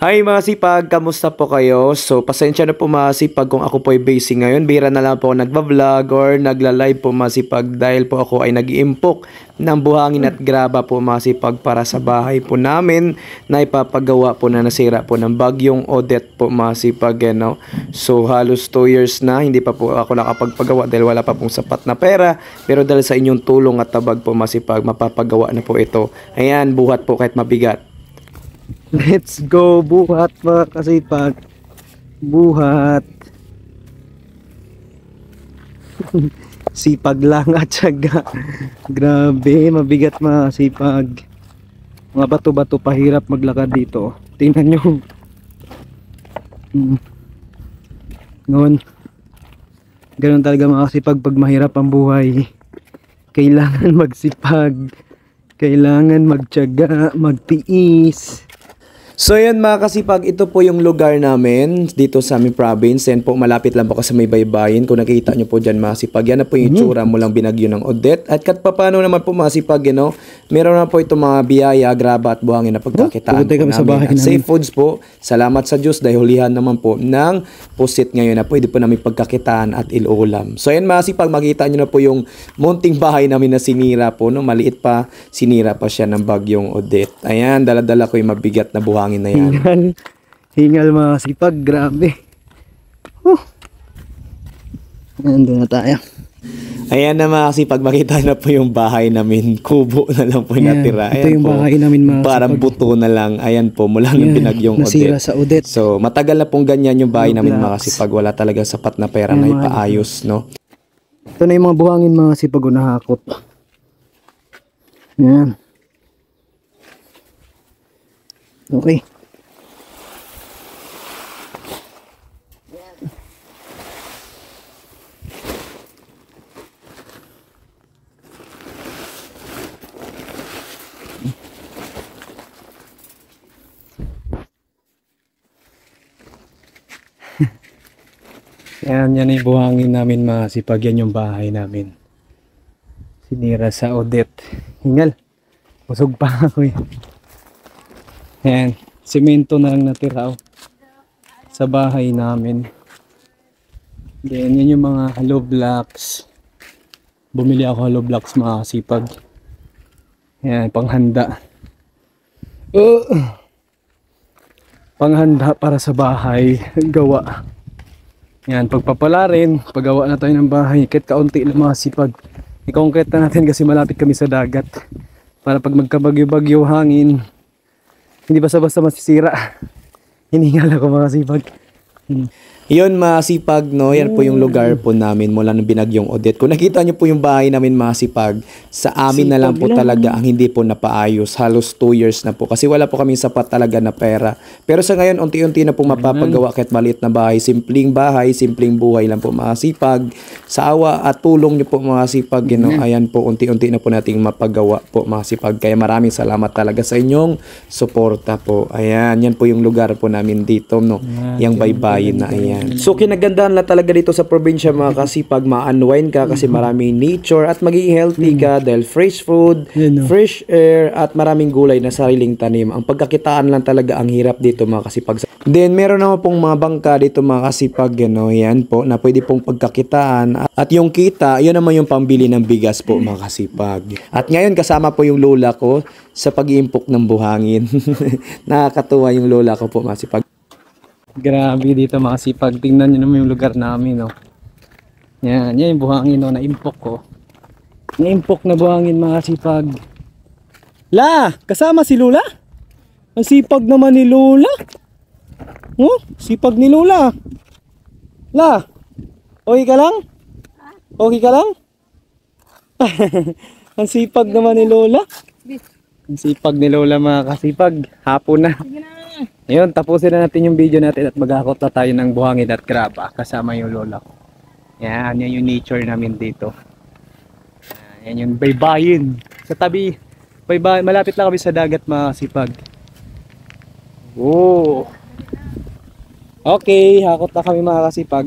Hi mga sipag, kamusta po kayo? So, pasensya na po mga sipag kung ako po ay busy ngayon. Bira na lang po ako nagba-vlog or nagla-live po mga sipag dahil po ako ay nag-iimpok ng buhangin at graba po mga sipag para sa bahay po namin na ipapagawa po na nasira po ng bagyong Odette po mga sipag. No? So, halos 2 years na hindi pa po ako nakapagpagawa dahil wala pa pong sapat na pera. Pero dahil sa inyong tulong at tabag po mga sipag, mapapagawa na po ito. Ayan, buhat po kahit mabigat. Let's go, buhat mga kasipag. Buhat. Sipag lang at syaga. Grabe, mabigat mga kasipag. Mga bato-bato, pahirap maglakad dito. Tingnan nyo. Noon, ganun talaga mga kasipag pag mahirap ang buhay. Kailangan magsipag. Kailangan magtiyaga, magtiis. So yun mga kasipag, ito po yung lugar namin dito sa aming province. And po malapit lang po kasi may baybayin. Kung nakita nyo po dyan mga kasipag, yan na po yung itsura mo lang binagyo ng Odette. At kat paano naman po mga kasipag, you know, meron na po itong mga biyaya, graba at buhangin na pagkakitaan po namin. Sa bahay at safe foods po, salamat sa Diyos dahil hulihan naman po ng pusit ngayon na pwede po namin pagkakitaan at ilulam. So yan mga kasipag, makita nyo na po yung munting bahay namin na sinira po. No? Maliit pa, sinira pa siya ng bagyong Odette. Ayan, dala-dala ko yung mabigat na buhangin na yan. Hingal mga sipag, grabe. Nandun na tayo. Ayan na mga kasipag, makita na po yung bahay namin. Kubo na lang po natira. Ito ayan yung po, bahay namin mga parang sipag. buto na lang. Ayan po, mula ng binagyong nasira Odette. sa Odette. So, matagal na pong ganyan yung bahay namin mga kasipag. Wala talaga sapat na pera na ipaayos, no? Ito na yung mga buhangin mga sipag o nahakot. Yan. Okay. Yan yung buhangin namin mga sipag. Yan yung bahay namin. Sinira sa Odette. Hingal. Busog pa ako eh. Yan. Simento na lang natira sa bahay namin. Then yan yung mga hollow blocks. Bumili ako hollow blocks mga kasipag. Yan. Panghanda. Panghanda para sa bahay. Gawa. Yan, pagpapala rin, paggawa na tayo ng bahay, kahit kaunti lang mga sipag. I-concrete na natin kasi malapit kami sa dagat. Para pag magkabagyo-bagyo hangin, hindi basta-basta masisira. Hiningal ako mga sipag. Yun mga sipag, no? Yan po yung lugar po namin mula ng binagyong Odette. Kung nakita nyo po yung bahay namin mga sipag, sa amin na lang po talaga ang hindi po napaayos. Halos 2 years na po. Kasi wala po kami sapat talaga na pera. Pero sa ngayon, unti-unti na po mapapagawa kahit maliit na bahay. Simpleng bahay, simpleng buhay lang po mga sipag. Sa awa at tulong nyo po mga sipag, you know, ayan po, unti-unti na po nating mapagawa po mga sipag. Kaya maraming salamat talaga sa inyong suporta po. Ayan, yan po yung lugar po namin dito, no? Yung baybayin na ayan. So kinagandahan lang talaga dito sa probinsya mga kasipag, ma-unwind ka kasi maraming nature at magiging healthy ka dahil fresh food, fresh air at maraming gulay na sariling tanim. Ang pagkakitaan lang talaga ang hirap dito mga kasipag. Then meron naman pong mga bangka dito mga kasipag, yan po, na pwede pong pagkakitaan. At yung kita, yun naman yung pambili ng bigas po mga kasipag. At ngayon kasama po yung lola ko sa pag-iimpok ng buhangin. Nakakatuwa yung lola ko po mga kasipag. Grabe dito mga sipag. Tingnan nyo naman yung lugar namin. No? Yan, yan yung buhangin no, na-impok ko. Na-impok na buhangin mga sipag. La! Kasama si Lola? Ang sipag naman ni Lola. Oh, sipag ni Lola. La! Okay ka lang? Okay ka lang? Ang sipag naman ni Lola. Ang sipag ni Lola mga kasipag. Hapon na. Ngayon, tapusin na natin yung video natin at maghakot na tayo ng buhangin at graba kasama yung lola ko. Yan, yan yung nature namin dito. Yan yung baybayin. Sa tabi, baybayin, malapit lang kami sa dagat mga sipag. Oh. Okay, hakot na kami mga kasipag.